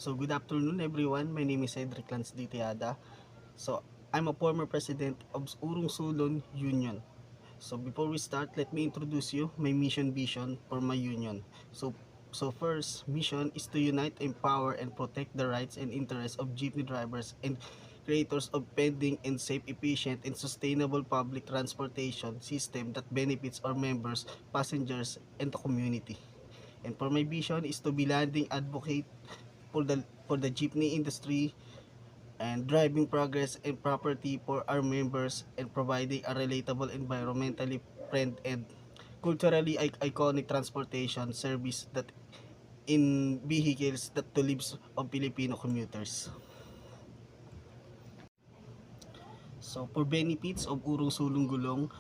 So good afternoon everyone, my name is Cedric Lance Ditiada. So I'm a former president of Urong Sulon Union. So before we start, let me introduce you my mission vision for my union. So first mission is to unite, empower, and protect the rights and interests of jeepney drivers and creators of pending and safe, efficient, and sustainable public transportation system that benefits our members, passengers, and the community. And for my vision is to be landing advocate for the jeepney industry and driving progress and property for our members and providing a relatable, environmentally friendly and culturally iconic transportation service that in vehicles that to lives of Filipino commuters. So for benefits of Urong Sulong Gulong,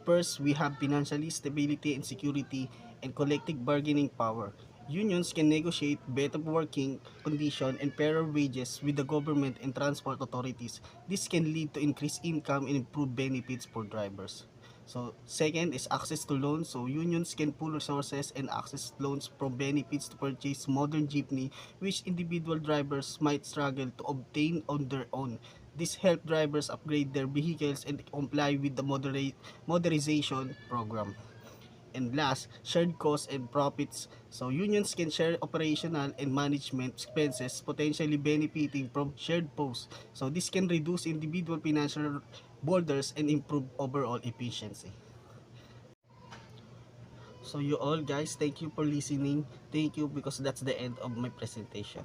first, we have financially stability and security and collective bargaining power. Unions can negotiate better working conditions and fairer wages with the government and transport authorities. This can lead to increased income and improved benefits for drivers. So, second is access to loans. So, unions can pool resources and access loans from benefits to purchase modern jeepney, which individual drivers might struggle to obtain on their own. This help drivers upgrade their vehicles and comply with the modernization program. And last, shared costs and profits. So unions can share operational and management expenses, potentially benefiting from shared posts. So this can reduce individual financial borders and improve overall efficiency. So you all guys, thank you for listening. Thank you because that's the end of my presentation.